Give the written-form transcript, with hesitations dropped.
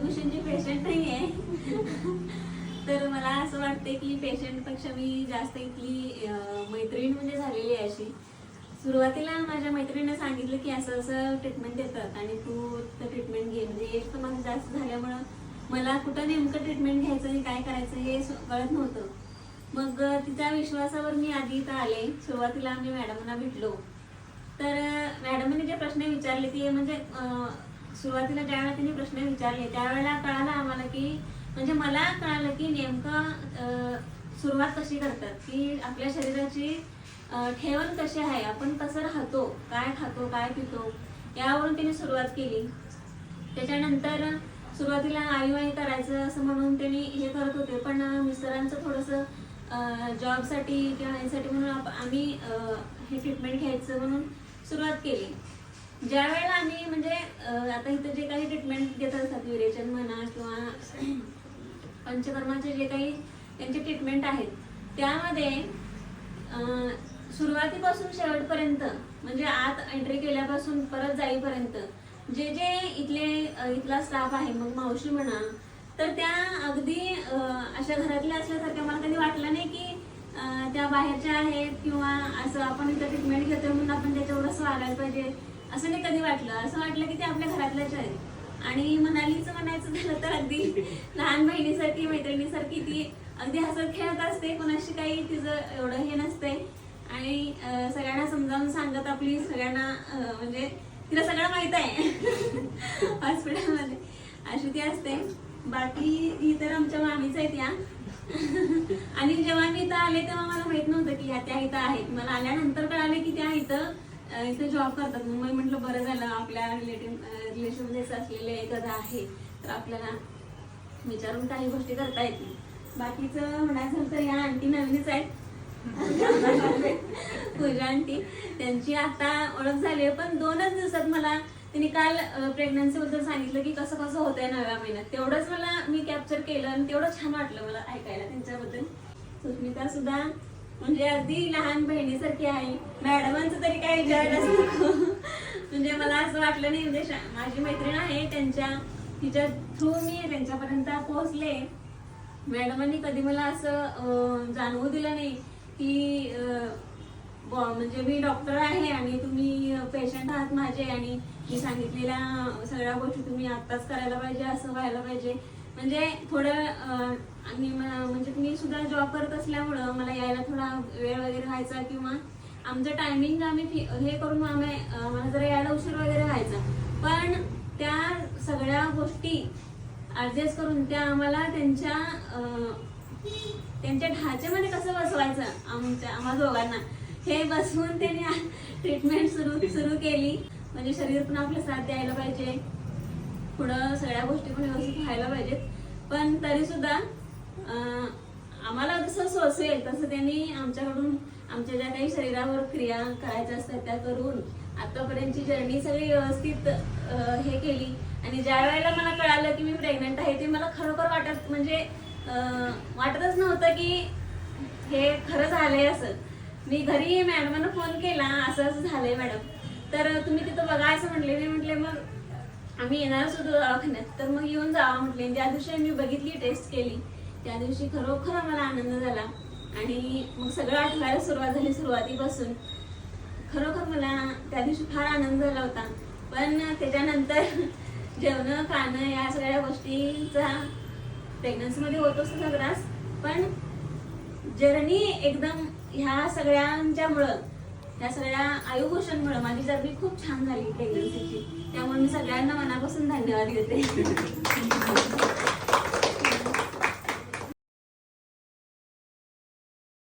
आयुभूषणची patient नाही आहे. तर मला असं वाटते की पेशंटपेक्षा मी जास्त इथली मैत्रीण म्हणजे झालेली आहे अशी. सुरुवातीला माझ्या मैत्रिणीने सांगितलं की असं असं ट्रीटमेंट देतात आणि तू तर ट्रीटमेंट घे. म्हणजे एज पण माझं जास्त झाल्यामुळं मला कुठं नेमकं ट्रीटमेंट घ्यायचं आणि काय करायचं हे कळत नव्हतं. मग तिच्या विश्वासावर मी आधी इथं आले. सुरुवातीला आम्ही मॅडमना भेटलो. तर मॅडमने जे प्रश्न विचारले ते म्हणजे सुरुवातीला ज्यावेळेला त्यांनी प्रश्न विचारले त्यावेळेला कळालं आम्हाला की म्हणजे मला कळालं की नेमकं सुरुवात कशी करतात, की आपल्या शरीराची ठेवण कशी आहे, आपण कसं राहतो, काय खातो, काय पितो, यावरून त्यांनी सुरुवात केली. त्याच्यानंतर सुरुवातीला आईवाई करायचं असं म्हणून त्यांनी हे करत होते, पण मिस्टरांचं थोडंसं जॉबसाठी किंवा यासाठी म्हणून आम्ही हे ट्रीटमेंट घ्यायचं म्हणून सुरुवात केली. ज्या वेळेला आम्ही म्हणजे आता इथं जे काही ट्रीटमेंट देत असतात, विरेचन म्हणा किंवा पंचकर्माचे जे काही त्यांचे ट्रीटमेंट आहेत, त्यामध्ये सुरुवातीपासून शेवटपर्यंत म्हणजे आत एंट्री केल्यापासून परत जाईपर्यंत जे जे इथला स्टाफ आहे, मग मावशी म्हणा, तर त्या अगदी अशा घरातल्या असल्यासारख्या मला कधी वाटलं नाही की त्या बाहेरच्या आहेत किंवा असं आपण इथं ट्रीटमेंट घेतोय म्हणून आपण त्याच्यावरच वागायला पाहिजे असं नाही कधी वाटलं. असं वाटलं की ते आपल्या घरातल्याच आहेत. आणि म्हणायचं झालं तर अगदी लहान बहिणीसारखी, मैत्रिणीसारखी ती अगदी हसत खेळत असते. कोणाशी काही तिचं एवढं हे नसते आणि सगळ्यांना समजावून सांगत आपली सगळ्यांना म्हणजे तिला सगळं माहित आहे हॉस्पिटलमध्ये, अशी ती असते. बाकी ही तर आमच्या मामीच आहेत या. आणि जेव्हा मी इथं आले तेव्हा मला माहित नव्हतं की त्या इथं आहेत. मला आल्यानंतर कळाले की त्या इथं जॉब करतात. मग मी म्हटलं बरं झालं, आपल्या रिलेशनमध्येच असलेले एखादा आहे तर आपल्याला विचारून काही गोष्टी करता येतील. बाकीचं म्हणायचं झालं तर या आंटी नवीनच आहेत पूजा आंटी, त्यांची आता ओळख झाली आहे. पण 2च दिवसात मला त्यांनी काल प्रेग्नन्सी बद्दल सांगितलं की कसं कसं होतंय 9व्या महिन्यात. तेवढंच मला मी कॅप्चर केलं आणि तेवढं छान वाटलं मला ऐकायला त्यांच्याबद्दल. सुष्मिता सुद्धा म्हणजे अगदी लहान बहिणीसारखी आहे. मॅडमांचं तरी काय विचारायला असतं म्हणजे मला असं वाटलं नाही. म्हणजे माझी मैत्रीण आहे, तिच्या थ्रू मी त्यांच्यापर्यंत पोहोचले. मॅडमांनी कधी मला असं जाणवू दिलं नाही की म्हणजे मी डॉक्टर आहे आणि तुम्ही पेशंट आहात माझे आणि मी सांगितलेल्या सगळ्या गोष्टी तुम्ही आत्ताच करायला पाहिजे, असं व्हायला पाहिजे. म्हणजे थोडं आणि म्हणजे मी सुद्धा जॉब करत असल्यामुळं मला यायला थोडा वेळ वगैरे व्हायचा किंवा आमचं टायमिंग आम्ही हे करून मला जरा यायला उशीर वगैरे व्हायचा. पण त्या सगळ्या गोष्टी ऍडजस्ट करून त्या आम्हाला त्यांच्या ढाच्यामध्ये कसं बसवायचं आम्हा दोघांना हे बसवून त्यांनी ट्रीटमेंट सुरू केली. म्हणजे शरीर पण आपलं साथ द्यायला पाहिजे, पुढं सगळ्या गोष्टी पण व्यवस्थित व्हायला पाहिजेत. पण तरी सुद्धा आम्हाला जसं सोसेल तसं त्यांनी आमच्याकडून आमच्या ज्या काही शरीरावर क्रिया करायच्या असतात त्या करून आतापर्यंतची जर्नी सगळी व्यवस्थित हे केली. आणि ज्या वेळेला मला कळालं की मी प्रेग्नंट आहे ते मला खरोखर वाटतच नव्हतं की हे खरं झालंय असं. मी घरी मॅडमांना फोन केला, असं असं झालंय मॅडम, तर तुम्ही तिथं बघा असं म्हटले. मी म्हटले मग आम्ही येणारच होतो दवाखान्यात, तर मग येऊन जावा म्हटले. ज्या दिवशी मी बघितली, टेस्ट केली, त्या दिवशी खरोखर आम्हाला आनंद झाला आणि मग सगळं आठवायला सुरुवात झाली. सुरुवातीपासून खरोखर मला त्या दिवशी फार आनंद झाला होता. पण त्याच्यानंतर जेवणं खाणं या सगळ्या गोष्टींचा प्रेग्नन्सीमध्ये होतोच तसा त्रास, पण जर्नी एकदम ह्या सगळ्यांच्यामुळं, ह्या सगळ्या आयुभूषणमुळं माझी जर्नी खूप छान झाली प्रेग्नन्सीची. त्यामुळे मी सगळ्यांना मनापासून धन्यवाद देते.